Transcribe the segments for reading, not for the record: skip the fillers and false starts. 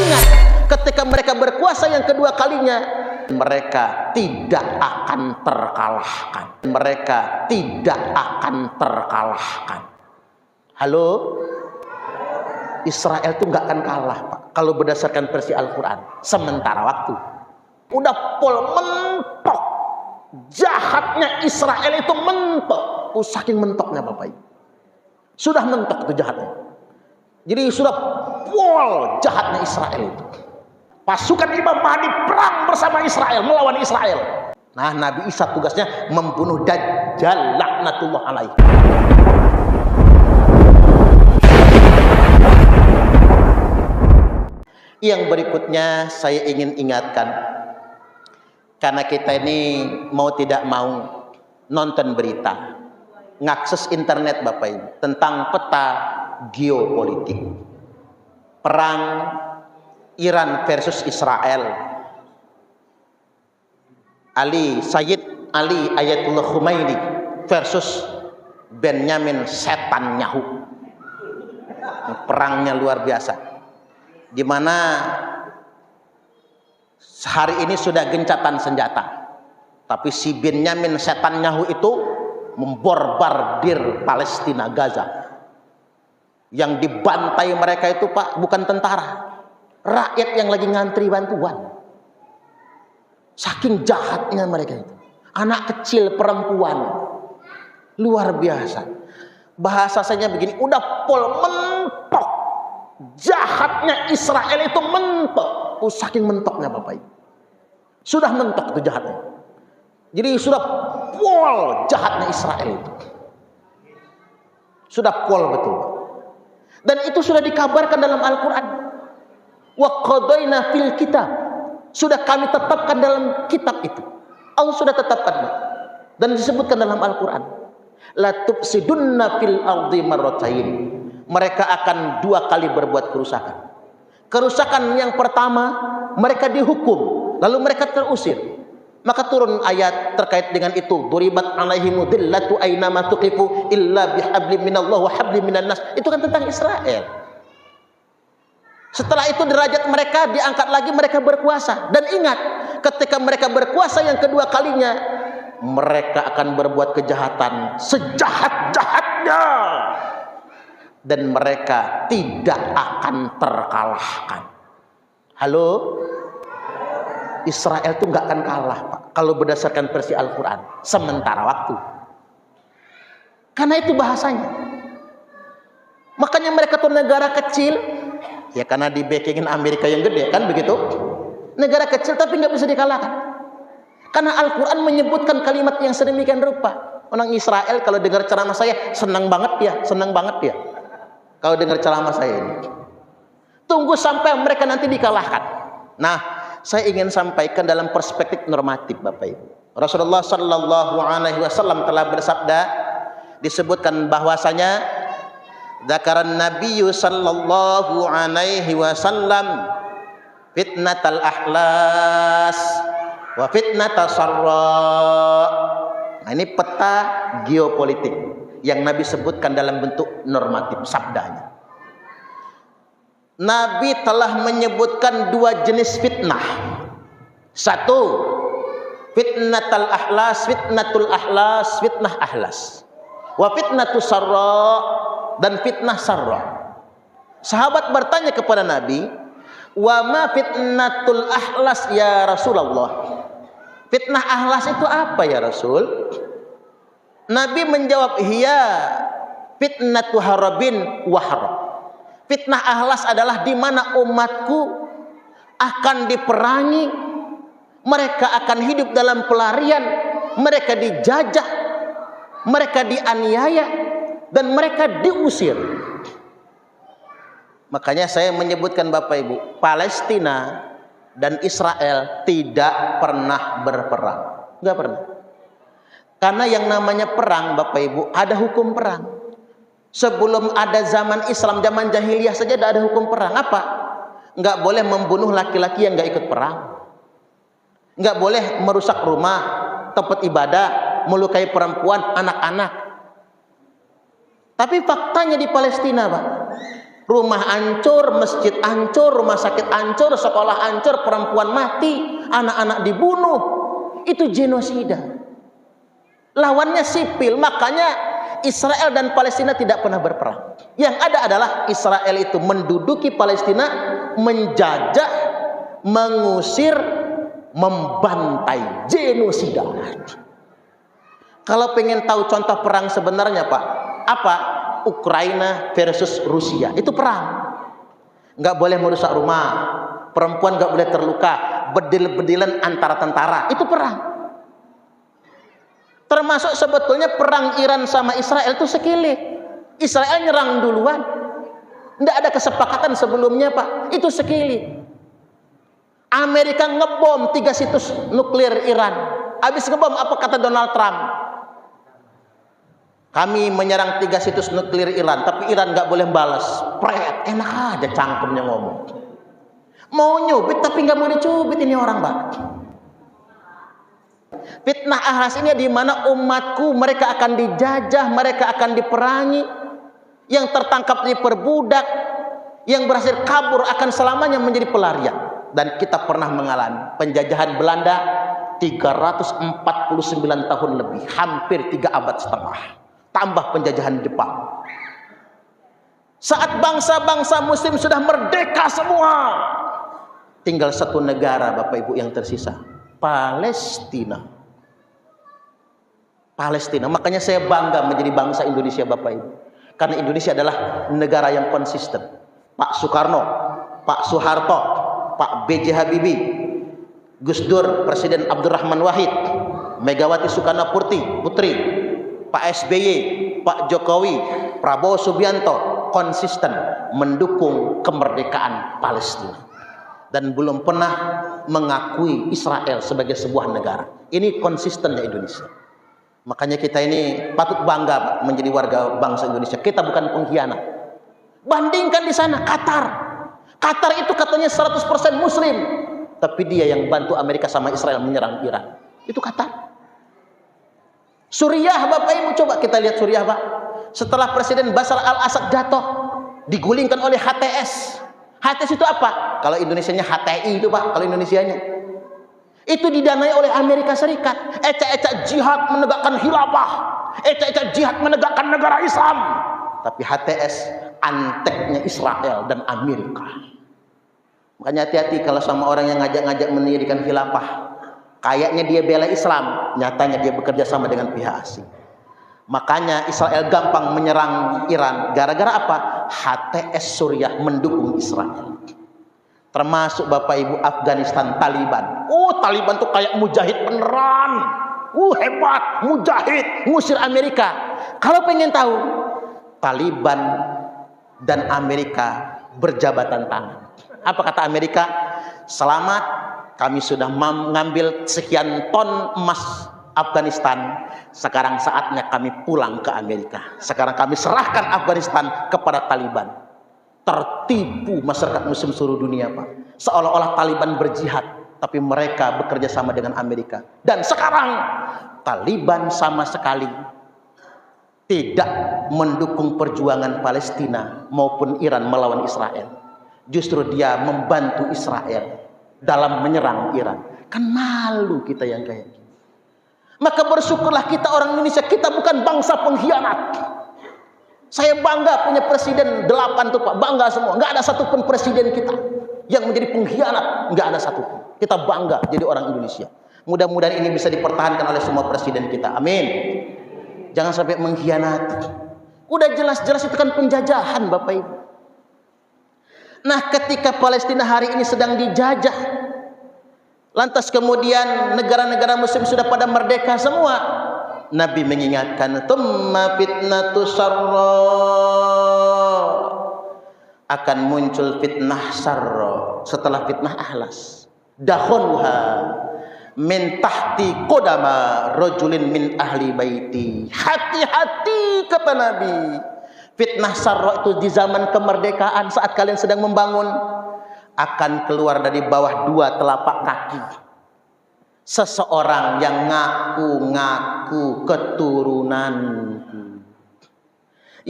ingat, ketika mereka berkuasa yang kedua kalinya, mereka tidak akan terkalahkan. Mereka tidak akan terkalahkan. Halo? Israel itu nggak akan kalah, Pak, kalau berdasarkan versi Al-Quran. Sementara waktu udah pol mentok, jahatnya Israel itu mentok. Saking mentoknya Bapak Ibu, sudah mentok itu jahatnya. Jadi sudah pol jahatnya Israel itu. Pasukan Imam Mahdi perang bersama Israel, melawan Israel. Nah, Nabi Isa tugasnya membunuh Dajjal laknatullah alaihi. Yang berikutnya saya ingin ingatkan, karena kita ini mau tidak mau nonton berita, ngakses internet Bapak Ibu, tentang peta geopolitik perang Iran versus Israel. Sayyid Ali Ayatullah Khomeini versus Benyamin Netanyahu. Perangnya luar biasa, di mana hari ini sudah gencatan senjata, tapi si Benyamin Netanyahu itu memborbardir Palestina, Gaza. Yang dibantai mereka itu, Pak, bukan tentara, rakyat yang lagi ngantri bantuan. Saking jahatnya mereka itu, anak kecil, perempuan, luar biasa. Bahasanya begini, udah pol mentok, jahatnya Israel itu mentok. Saking mentoknya Bapak Ibu, sudah mentok itu jahatnya. Jadi sudah pol jahatnya Israel itu, sudah pol betul. Dan itu sudah dikabarkan dalam Al-Quran. Wa qadaina fil kitab, sudah kami tetapkan dalam kitab itu. Allah sudah tetapkan dan disebutkan dalam Al-Quran. La tufsidunna fil ardi marratain, mereka akan dua kali berbuat kerusakan. Kerusakan yang pertama, mereka dihukum, lalu mereka terusir. Maka turun ayat terkait dengan itu. Duribat alaihimu dhillatu aynama tuqifu illa bihablim minallah wa hablim minan nas. Itu kan tentang Israel. Setelah itu derajat mereka diangkat lagi, mereka berkuasa. Dan ingat, ketika mereka berkuasa yang kedua kalinya, mereka akan berbuat kejahatan sejahat-jahatnya, dan mereka tidak akan terkalahkan. Halo? Israel itu nggak akan kalah, Pak, kalau berdasarkan versi Al-Quran. Sementara waktu, karena itu bahasanya. Makanya mereka tuh negara kecil, ya karena di backingin Amerika yang gede, kan begitu. Negara kecil tapi nggak bisa dikalahkan, karena Al-Quran menyebutkan kalimat yang sedemikian rupa. Orang Israel kalau dengar ceramah saya senang banget ya, senang banget ya. Kalau dengar ceramah saya ini, tunggu sampai mereka nanti dikalahkan. Nah, saya ingin sampaikan dalam perspektif normatif Bapak Ibu. Rasulullah Sallallahu Alaihi Wasallam telah bersabda, disebutkan bahwasanya dzakaran Nabiyyu Sallallahu Alaihi Wasallam fitnatal ahlas wa fitnatas sarra. Nah, ini peta geopolitik yang Nabi sebutkan dalam bentuk normatif sabdanya. Nabi telah menyebutkan dua jenis fitnah. Satu, fitnatul ahlas, fitnah ahlas. Wa fitnatus sarra, dan fitnah sarra. Sahabat bertanya kepada Nabi, wa ma fitnatul ahlas ya Rasulullah? Fitnah ahlas itu apa ya Rasul? Nabi menjawab, hiya fitnatu harabin wa harab. Fitnah ahlas adalah di mana umatku akan diperangi, mereka akan hidup dalam pelarian, mereka dijajah, mereka dianiaya, dan mereka diusir. Makanya saya menyebutkan Bapak Ibu, Palestina dan Israel tidak pernah berperang, nggak pernah. Karena yang namanya perang Bapak Ibu, ada hukum perang. Sebelum ada zaman Islam, zaman jahiliyah saja ada hukum perang. Apa? Nggak boleh membunuh laki-laki yang nggak ikut perang, nggak boleh merusak rumah, tempat ibadah, melukai perempuan, anak-anak. Tapi faktanya di Palestina, Pak, Rumah hancur, masjid hancur, rumah sakit hancur, sekolah hancur, perempuan mati, anak-anak dibunuh. Itu genosida. Lawannya sipil. Makanya Israel dan Palestina tidak pernah berperang. Yang ada adalah Israel itu menduduki Palestina, menjajah, mengusir, membantai, genosida. Kalau pengen tahu contoh perang sebenarnya, Pak, apa? Ukraina versus Rusia, itu perang. Nggak boleh merusak rumah, perempuan nggak boleh terluka, bedil-bedilan antara tentara, itu perang. Termasuk sebetulnya perang Iran sama Israel itu sekilik. Israel nyerang duluan, nggak ada kesepakatan sebelumnya, Pak, itu sekilik. Amerika ngebom 3 situs nuklir Iran. Habis ngebom, apa kata Donald Trump? Kami menyerang 3 situs nuklir Iran, tapi Iran nggak boleh balas. Pret, enak aja cangkemnya ngomong. Mau nyubit tapi nggak mau dicubit ini orang, Pak. Fitnah ahlas ini di mana umatku mereka akan dijajah, mereka akan diperangi, yang tertangkap diperbudak, yang berhasil kabur akan selamanya menjadi pelarian. Dan kita pernah mengalami penjajahan Belanda 349 tahun lebih, hampir 3 abad setengah. Tambah penjajahan Jepang. Saat bangsa-bangsa muslim sudah merdeka semua, tinggal satu negara, Bapak Ibu, yang tersisa, Palestina. Palestina. Makanya saya bangga menjadi bangsa Indonesia, Bapak Ibu, karena Indonesia adalah negara yang konsisten. Pak Soekarno, Pak Soeharto, Pak B.J. Habibie, Gus Dur, Presiden Abdurrahman Wahid, Megawati Soekarno Putri, Pak SBY, Pak Jokowi, Prabowo Subianto konsisten mendukung kemerdekaan Palestina dan belum pernah mengakui Israel sebagai sebuah negara. Ini konsistennya Indonesia. Makanya kita ini patut bangga, Pak, menjadi warga bangsa Indonesia. Kita bukan pengkhianat. Bandingkan di sana Qatar. Qatar itu katanya 100% muslim, tapi dia yang bantu Amerika sama Israel menyerang Iran. Itu Qatar. Suriah, Bapak Ibu, coba kita lihat Suriah, Pak. Setelah Presiden Bashar al-Assad jatuh, digulingkan oleh HTS. HTS itu apa? Kalau Indonesianya HTI itu, Pak, kalau Indonesianya. Itu didanai oleh Amerika Serikat. Ecak-ecak jihad menegakkan khilafah. Ecak-ecak jihad menegakkan negara Islam. Tapi HTS anteknya Israel dan Amerika. Makanya hati-hati kalau sama orang yang ngajak-ngajak mendirikan khilafah. Kayaknya dia bela Islam, nyatanya dia bekerja sama dengan pihak asing. Makanya Israel gampang menyerang Iran. Gara-gara apa? HTS Suriah mendukung Israel. Termasuk Bapak Ibu Afghanistan, Taliban. Taliban tuh kayak mujahid beneran. Hebat, mujahid, ngusir Amerika. Kalau pengen tahu, Taliban dan Amerika berjabatan tangan. Apa kata Amerika? Selamat, kami sudah mengambil sekian ton emas Afghanistan. Sekarang saatnya kami pulang ke Amerika. Sekarang kami serahkan Afghanistan kepada Taliban. Tertipu masyarakat muslim seluruh dunia, Pak. Seolah-olah Taliban berjihad, tapi mereka bekerja sama dengan Amerika. Dan sekarang Taliban sama sekali tidak mendukung perjuangan Palestina maupun Iran melawan Israel. Justru dia membantu Israel dalam menyerang Iran. Kan malu kita yang kayak gini. Maka bersyukurlah kita orang Indonesia, kita bukan bangsa pengkhianat. Saya bangga punya presiden 8 tuh, Pak, bangga semua. Nggak ada satupun presiden kita yang menjadi pengkhianat, nggak ada satupun. Kita bangga jadi orang Indonesia. Mudah-mudahan ini bisa dipertahankan oleh semua presiden kita. Amin. Jangan sampai mengkhianati. Udah jelas-jelas itu kan penjajahan, Bapak Ibu. Nah, ketika Palestina hari ini sedang dijajah, lantas kemudian negara-negara muslim sudah pada merdeka semua, Nabi mengingatkan, "Tsumma fitnatu sarra." Akan muncul fitnah sarra setelah fitnah ahlas. Dakhunuha min tahti qodama rajulin min ahli baiti. Hati-hati, kata Nabi. Fitnah sarra itu di zaman kemerdekaan, saat kalian sedang membangun, akan keluar dari bawah 2 telapak kaki seseorang yang ngaku-ngaku keturunanku,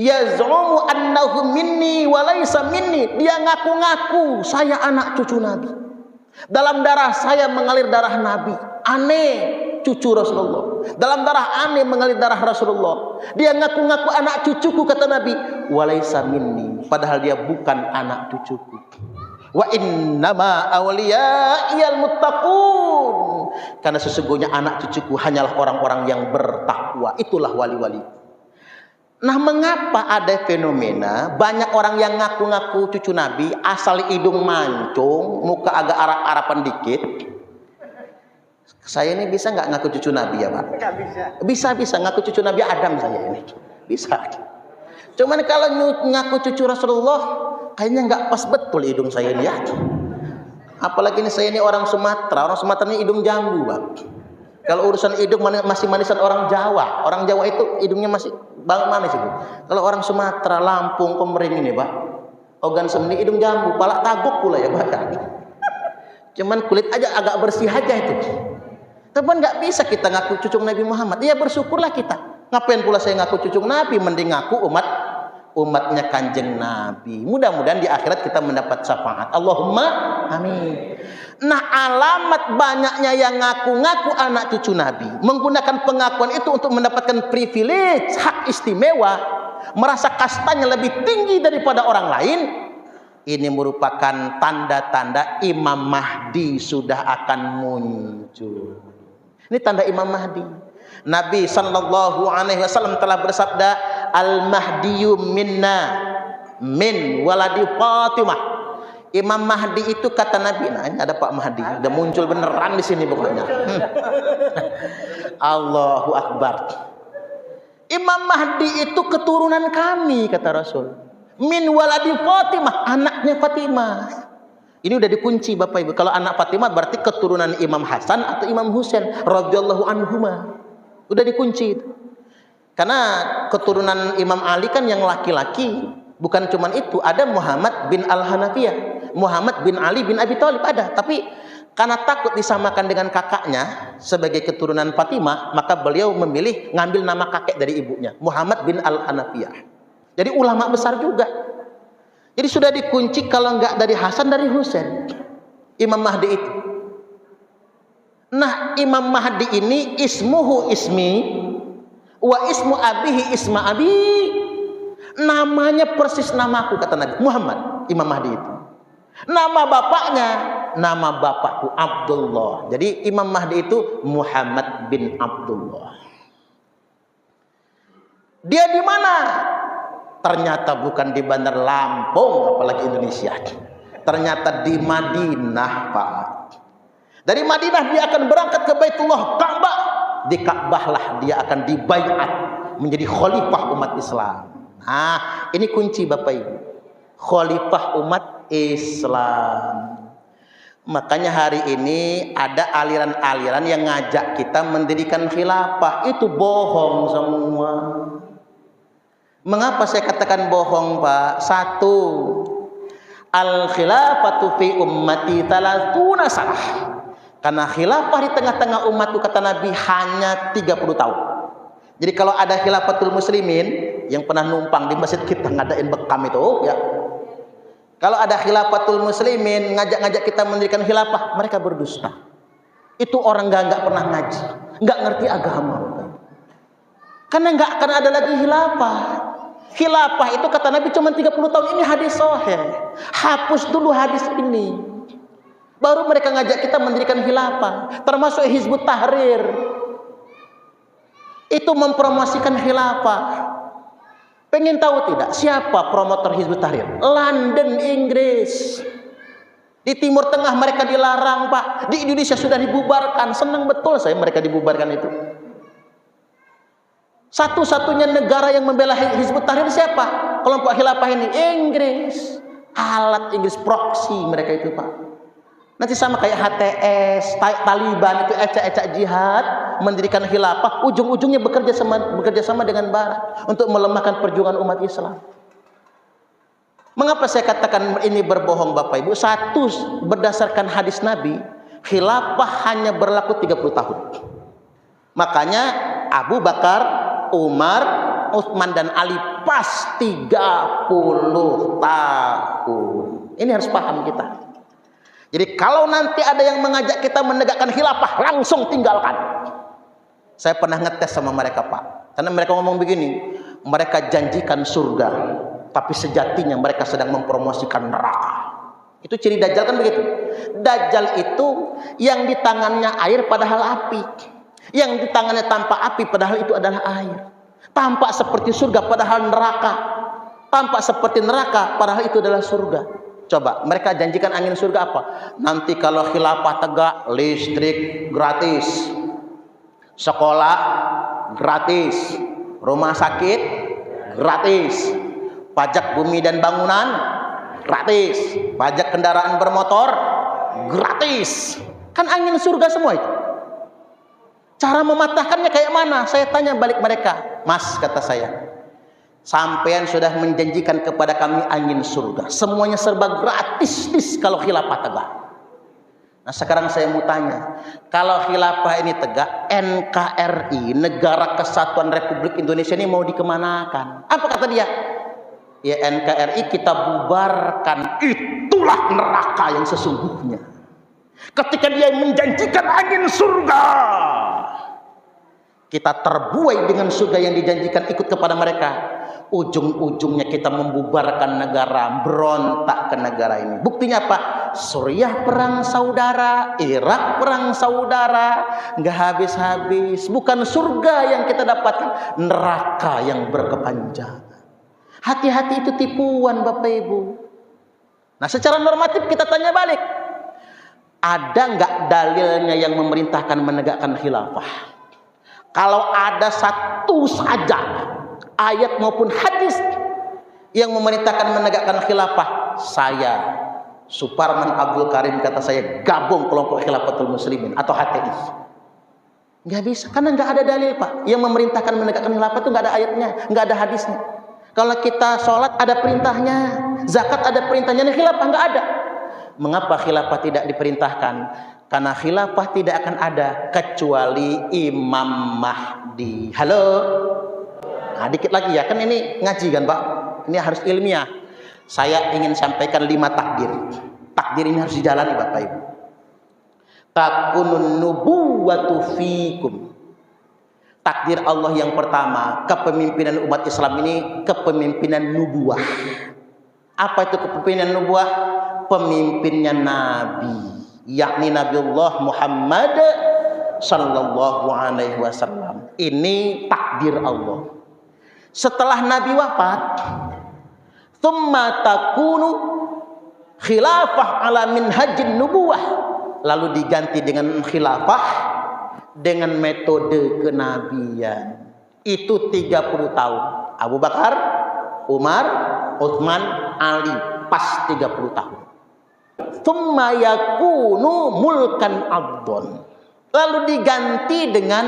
Yaz'umu annahu minni wa laysa minni. Dia ngaku-ngaku saya anak cucu Nabi. Dalam darah saya mengalir darah Nabi. Aneh, cucu Rasulullah. Dalam darah aneh mengalir darah Rasulullah. Dia ngaku-ngaku anak cucuku, kata Nabi. Wa laysa minni. Padahal dia bukan anak cucuku. Wa innama awliya'iyal muttaqun. Karena sesungguhnya anak cucuku hanyalah orang-orang yang bertakwa. Itulah wali-wali. Nah, mengapa ada fenomena banyak orang yang ngaku-ngaku cucu Nabi, asal hidung mancung, muka agak arak-arapan dikit. Saya ini bisa nggak ngaku cucu Nabi ya Pak? Nggak bisa. Bisa ngaku cucu Nabi Adam saya ini. Bisa. Cuman kalau ngaku cucu Rasulullah, kayaknya nggak pas betul hidung saya ini ya. Apalagi ini saya ini orang Sumatera. Orang Sumatera ini hidung jambu Pak. Kalau urusan hidung masih manisan orang Jawa. Orang Jawa itu hidungnya masih manis itu. Kalau orang Sumatera, Lampung, Komering ini Pak, organ semeni hidung jambu, palak taguk pula ya Pak. Cuman kulit aja agak bersih aja itu. Tapi nggak bisa kita ngaku cucu Nabi Muhammad. Ya bersyukurlah kita. Ngapain pula saya ngaku cucu Nabi? Mending ngaku umatnya Kanjeng Nabi. Mudah-mudahan di akhirat kita mendapat syafaat. Allahumma amin. Nah, alamat banyaknya yang ngaku-ngaku anak cucu Nabi, menggunakan pengakuan itu untuk mendapatkan privilege, hak istimewa, merasa kastanya lebih tinggi daripada orang lain. Ini merupakan tanda-tanda Imam Mahdi sudah akan muncul. Ini tanda Imam Mahdi. Nabi sallallahu alaihi wasallam telah bersabda, Al-Mahdiyu minna min waladi Fatimah. Imam Mahdi itu kata Nabi, nah ini ada Pak Mahdi, udah muncul beneran di sini pokoknya. Allahu Akbar. Imam Mahdi itu keturunan kami, kata Rasul. Min waladi Fatimah, anaknya Fatimah. Ini udah dikunci Bapak Ibu. Kalau anak Fatimah berarti keturunan Imam Hasan atau Imam Husain radhiyallahu anhuma. Udah dikunci itu. Karena keturunan Imam Ali kan yang laki-laki. Bukan cuman itu, ada Muhammad bin Al-Hanafiyah, Muhammad bin Ali bin Abi Thalib ada. Tapi karena takut disamakan dengan kakaknya sebagai keturunan Fatimah, maka beliau memilih ngambil nama kakek dari ibunya, Muhammad bin Al-Hanafiyah. Jadi ulama besar juga. Jadi sudah dikunci kalau enggak dari Hasan, dari Husain, Imam Mahdi itu. Nah, Imam Mahdi ini ismuhu ismi wa ismu abihi isma abi. Namanya persis namaku, kata Nabi Muhammad, Imam Mahdi itu. Nama bapaknya, nama bapakku Abdullah. Jadi Imam Mahdi itu Muhammad bin Abdullah. Dia di mana? Ternyata bukan di Bandar Lampung, apalagi Indonesia. Ternyata di Madinah, Pak. Dari Madinah dia akan berangkat ke Baitullah Ka'bah. Di Ka'bah lah dia akan dibaiat menjadi khalifah umat Islam. Nah, ini kunci Bapak Ibu. Khalifah umat Islam. Makanya hari ini ada aliran-aliran yang ngajak kita mendirikan khilafah. Itu bohong semua. Mengapa saya katakan bohong, Pak? Satu, al-khilafatu fi ummati 30 sanah. Karena khilafah di tengah-tengah umatku, kata Nabi, hanya 30 tahun. Jadi kalau ada khilafatul muslimin yang pernah numpang di masjid kita ngadain bekam itu ya. Kalau ada khilafatul muslimin ngajak-ngajak kita mendirikan khilafah, mereka berdusta. Itu orang nggak pernah ngaji, nggak ngerti agama. Karena nggak akan ada lagi khilafah. Khilafah itu kata Nabi cuma 30 tahun. Ini hadis sahih. Hapus dulu hadis ini. Baru mereka ngajak kita mendirikan khilafah. Termasuk Hizbut Tahrir. Itu mempromosikan khilafah. Pengen tahu tidak siapa promotor Hizbut Tahrir? London, Inggris. Di Timur Tengah mereka dilarang, Pak. Di Indonesia sudah dibubarkan. Senang betul saya mereka dibubarkan itu. Satu-satunya negara yang membela Hizbut Tahrir siapa? Kelompok khilafah ini Inggris. Alat Inggris, proksi mereka itu, Pak. Nanti sama kayak HTS, Taliban itu ecak-ecak jihad, mendirikan khilafah, ujung-ujungnya bekerja sama dengan Barat untuk melemahkan perjuangan umat Islam. Mengapa saya katakan ini berbohong Bapak Ibu? Satu, berdasarkan hadis Nabi, khilafah hanya berlaku 30 tahun. Makanya Abu Bakar, Umar, Utsman dan Ali pas 30 tahun. Ini harus paham kita. Jadi kalau nanti ada yang mengajak kita menegakkan khilafah, langsung tinggalkan. Saya pernah ngetes sama mereka, Pak. Karena mereka ngomong begini, mereka janjikan surga, tapi sejatinya mereka sedang mempromosikan neraka. Itu ciri Dajjal kan begitu. Dajjal itu yang di tangannya air padahal api. Yang di tangannya tanpa api padahal itu adalah air. Tampak seperti surga padahal neraka. Tampak seperti neraka padahal itu adalah surga. Coba, mereka janjikan angin surga apa? Nanti kalau khilafah tegak, listrik gratis. Sekolah gratis. Rumah sakit gratis. Pajak bumi dan bangunan gratis. Pajak kendaraan bermotor gratis. Kan angin surga semua itu. Cara mematahkannya kayak mana? Saya tanya balik mereka. Mas, kata saya, sampean sudah menjanjikan kepada kami angin surga. Semuanya serba gratis kalau khilafah tegak. Nah sekarang saya mau tanya, kalau khilafah ini tegak, NKRI, Negara Kesatuan Republik Indonesia ini mau dikemanakan? Apa kata dia? Ya NKRI kita bubarkan. Itulah neraka yang sesungguhnya. Ketika dia menjanjikan angin surga, kita terbuai dengan surga yang dijanjikan ikut kepada mereka. Ujung-ujungnya kita membubarkan negara, berontak ke negara ini. Buktinya apa? Suriah perang saudara, Irak perang saudara, nggak habis-habis. Bukan surga yang kita dapatkan, neraka yang berkepanjangan. Hati-hati, itu tipuan Bapak Ibu. Nah secara normatif kita tanya balik, ada nggak dalilnya yang memerintahkan menegakkan khilafah? Kalau ada satu saja ayat maupun hadis yang memerintahkan menegakkan khilafah, saya Suparman Abdul Karim, kata saya, gabung kelompok Khilafatul Muslimin atau HTI. Nggak bisa, karena nggak ada dalil Pak yang memerintahkan menegakkan khilafah. Itu nggak ada ayatnya, nggak ada hadisnya. Kalau kita sholat ada perintahnya, zakat ada perintahnya, nah khilafah nggak ada. Mengapa khilafah tidak diperintahkan? Karena khilafah tidak akan ada kecuali Imam Mahdi. Halo? Nah, dikit lagi ya, kan ini ngaji kan Pak? Ini harus ilmiah. Saya ingin sampaikan 5 takdir. Takdir ini harus dijalani Bapak Ibu. Takunun nubuwatu fikum. Takdir Allah yang pertama, kepemimpinan umat Islam ini kepemimpinan nubuah. Apa itu kepemimpinan nubuah? Pemimpinnya Nabi, yakni Nabiullah Muhammad sallallahu alaihi wasallam. Ini takdir Allah. Setelah Nabi wafat, tsumma takunu khilafah ala minhajin nubuwah, lalu diganti dengan khilafah dengan metode kenabian. Itu 30 tahun. Abu Bakar, Umar, Utsman, Ali, pas 30 tahun. Tsumma yakunu mulkan abdon, lalu diganti dengan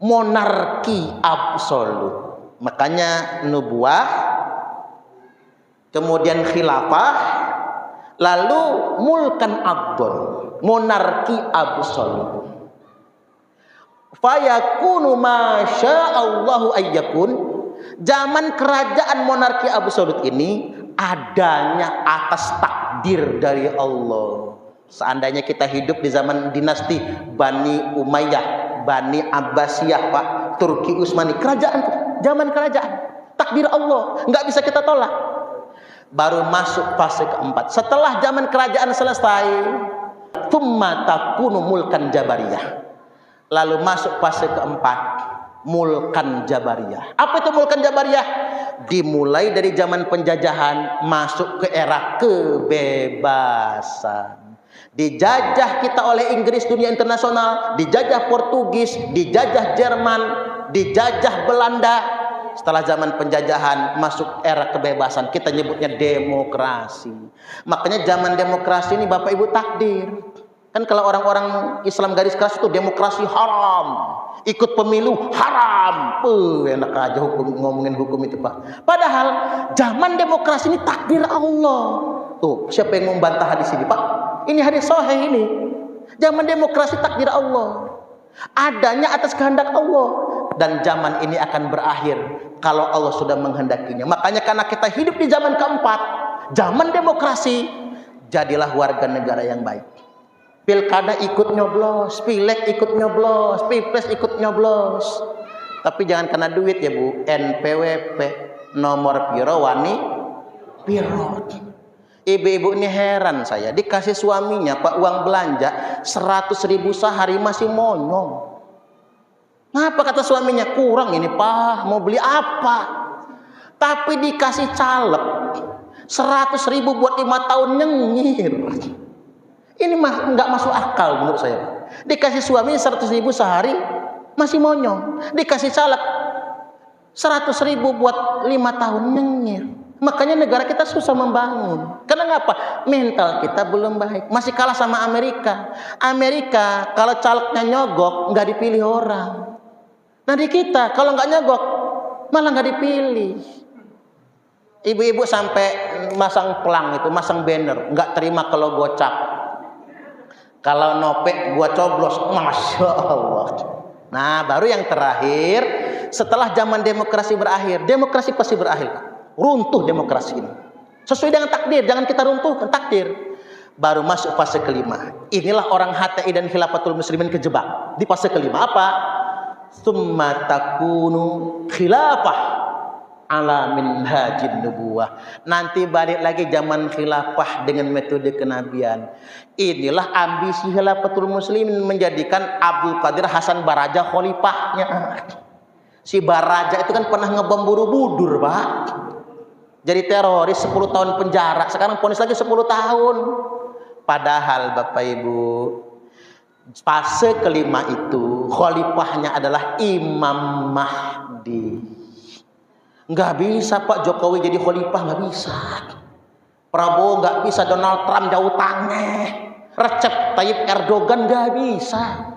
monarki absolut. Makanya nubuah, kemudian khilafah, lalu mulkan abdon, monarki absolut. Fayakunu masya'allahu ayyakun. Zaman kerajaan monarki absolut ini adanya atas takdir dari Allah. Seandainya kita hidup di zaman dinasti Bani Umayyah, Bani Abbasiyah, Pak, Turki Utsmani, kerajaan, zaman kerajaan, takdir Allah, nggak bisa kita tolak. Baru masuk fase keempat. Setelah zaman kerajaan selesai, tsumma takunu mulkan jabariyah. Lalu masuk fase keempat, mulkan jabariyah. Apa itu mulkan jabariyah? Dimulai dari zaman penjajahan masuk ke era kebebasan. Dijajah kita oleh Inggris, dunia internasional, dijajah Portugis, dijajah Jerman, dijajah Belanda. Setelah zaman penjajahan masuk era kebebasan, kita nyebutnya demokrasi. Makanya zaman demokrasi ini Bapak Ibu takdir. Kan kalau orang-orang Islam garis keras itu demokrasi haram, ikut pemilu haram. Enak aja ngomongin hukum itu Pak. Padahal zaman demokrasi ini takdir Allah. Tuh, siapa yang membantah hadis ini Pak? Ini hadis sahih ini. Zaman demokrasi takdir Allah. Adanya atas kehendak Allah. dan zaman ini akan berakhir kalau Allah sudah menghendakinya. Makanya karena kita hidup di zaman keempat, zaman demokrasi, jadilah warga negara yang baik. Pilkada ikut nyoblos, pileg ikut nyoblos, pilpres ikut nyoblos. Tapi jangan kena duit ya Bu. NPWP nomor piro wani piro. Ibu-ibu ini heran saya, dikasih suaminya Pak uang belanja 100.000 sehari masih monyong. Ngapa kata suaminya? Kurang ini Pak, mau beli apa? Tapi dikasih caleg 100.000 buat 5 tahun nyengir. Ini mah nggak masuk akal menurut saya. Dikasih suami 100.000 sehari masih monyong, dikasih caleg 100.000 buat 5 tahun nyengir. Makanya negara kita susah membangun. Karena ngapa? Mental kita belum baik. Masih kalah sama Amerika. Amerika kalau calegnya nyogok nggak dipilih orang. Nah di kita kalau nggak nyogok malah nggak dipilih. Ibu-ibu sampai masang pelang itu, masang banner, nggak terima kalau gocap. Kalau nopek gua coblos, masya Allah. Nah baru yang terakhir, setelah zaman demokrasi berakhir, demokrasi pasti berakhir. Runtuh demokrasi ini. Sesuai dengan takdir, jangan kita runtuhkan takdir. Baru masuk fase kelima. Inilah orang HTI dan Khilafatul Muslimin kejebak. Di fase kelima apa? Tsumma takunu khilafah ala minhajin nubuwah. Nanti balik lagi zaman khilafah dengan metode kenabian. Inilah ambisi Khilafatul Muslimin menjadikan Abdul Qadir Hasan Baraja khalifahnya. Si Baraja itu kan pernah ngebom Borobudur, Pak. Jadi teroris 10 tahun penjara, sekarang vonis lagi 10 tahun. Padahal Bapak Ibu, fase kelima itu khalifahnya adalah Imam Mahdi. Nggak bisa Pak Jokowi jadi khalifah, nggak bisa. Prabowo nggak bisa, Donald Trump jauh tangeh, Recep Tayyip Erdogan nggak bisa,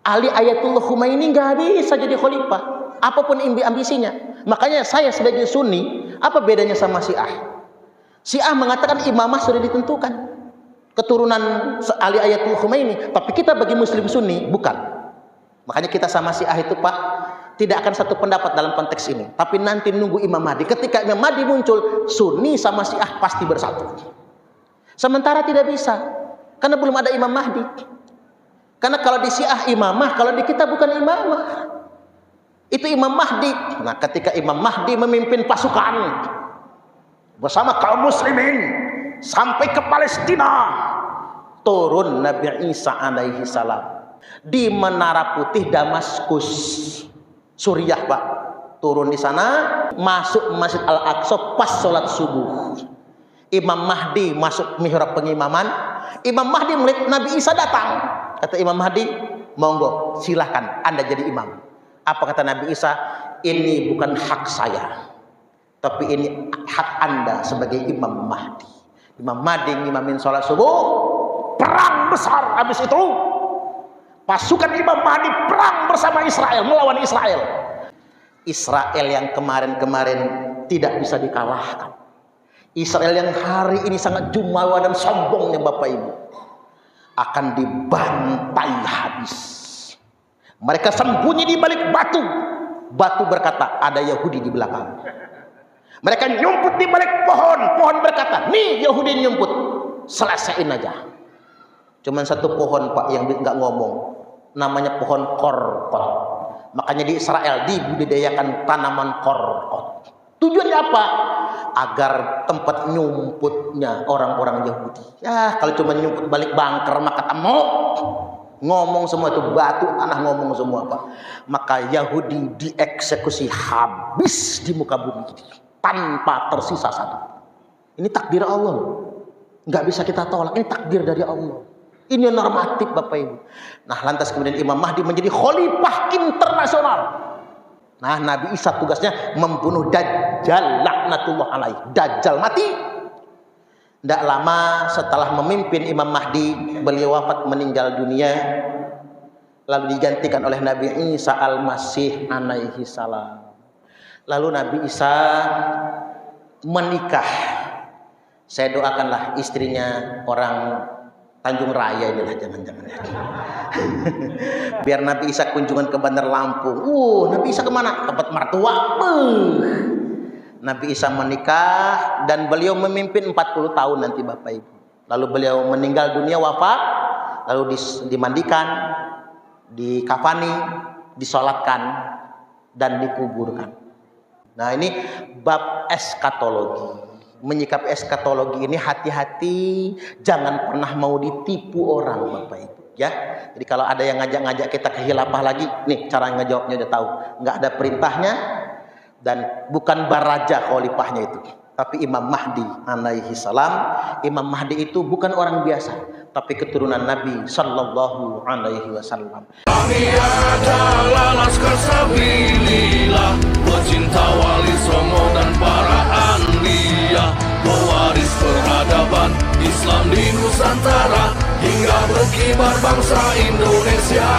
Ali Ayatullah Khomeini nggak bisa jadi khalifah. Apapun ambisinya. Makanya saya sebagai Sunni, apa bedanya sama Syiah? Syiah mengatakan imamah sudah ditentukan, keturunan Ali Ayatullah Khomeini. Tapi kita bagi Muslim Sunni bukan. Makanya kita sama Syiah itu Pak tidak akan satu pendapat dalam konteks ini. Tapi nanti nunggu Imam Mahdi. Ketika Imam Mahdi muncul, Sunni sama Syiah pasti bersatu. Sementara tidak bisa, karena belum ada Imam Mahdi. Karena kalau di Syiah imamah, kalau di kita bukan imamah. Itu Imam Mahdi. Nah ketika Imam Mahdi memimpin pasukan bersama kaum muslimin sampai ke Palestina, turun Nabi Isa alaihi salam di Menara Putih Damaskus, Suriah Pak. Turun di sana, masuk Masjid Al-Aqsa pas sholat subuh. Imam Mahdi masuk mihrab pengimaman. Imam Mahdi melihat Nabi Isa datang. Kata Imam Mahdi, monggo silahkan Anda jadi imam. Apa kata Nabi Isa? Ini bukan hak saya, tapi ini hak Anda sebagai Imam Mahdi. Imam Mahdi ngimamin sholat subuh, perang besar. Habis itu pasukan Imam Mahdi perang bersama Israel, melawan Israel. Israel yang kemarin-kemarin tidak bisa dikalahkan. Israel yang hari ini sangat jumawa dan sombongnya Bapak Ibu, akan dibantai habis. Mereka sembunyi di balik batu. Batu berkata, ada Yahudi di belakang. Mereka nyumput di balik pohon. Pohon berkata, nih Yahudi nyumput. Selesaiin aja. Cuman satu pohon Pak yang nggak ngomong. Namanya pohon korkot. Makanya di Israel dibudidayakan tanaman korkot. Tujuannya apa? Agar tempat nyumputnya orang-orang Yahudi. Ya kalau cuma nyumput balik bangker maka temuk. Ngomong semua itu batu tanah ngomong semua Pak. Maka Yahudi dieksekusi habis di muka bumi ini tanpa tersisa satu. Ini takdir Allah, nggak bisa kita tolak. Ini takdir dari Allah. Ini normatif Bapak Ibu. Nah lantas kemudian Imam Mahdi menjadi khalifah internasional. Nah Nabi Isa tugasnya membunuh Dajjal laknatullah alaih. Dajjal mati. Tidak lama setelah memimpin Imam Mahdi, beliau wafat meninggal dunia, lalu digantikan oleh Nabi Isa Al-Masih alaihi salam. Lalu Nabi Isa menikah. Saya doakanlah istrinya orang Tanjung Raya inilah jangan-jangan. Biar Nabi Isa kunjungan ke Bandar Lampung. Nabi Isa kemana? Tempat mertua. Nabi Isa menikah dan beliau memimpin 40 tahun nanti Bapak Ibu. Lalu beliau meninggal dunia, wafat, lalu dimandikan, dikafani, disolatkan, dan dikuburkan. Nah ini bab eskatologi. Menyikapi eskatologi ini hati-hati, jangan pernah mau ditipu orang Bapak Ibu ya. Jadi kalau ada yang ngajak-ngajak kita ke khilafah lagi, nih cara ngejawabnya udah tahu, nggak ada perintahnya dan bukan baraja khalifahnya itu, tapi Imam Mahdi alaihi salam. Imam Mahdi itu bukan orang biasa, tapi keturunan Nabi sallallahu alaihi wasallam. Kami adalah laskar sabilillah, pecinta wali songo dan para anbiya, pewaris peradaban Islam di Nusantara hingga berkibar bangsa Indonesia.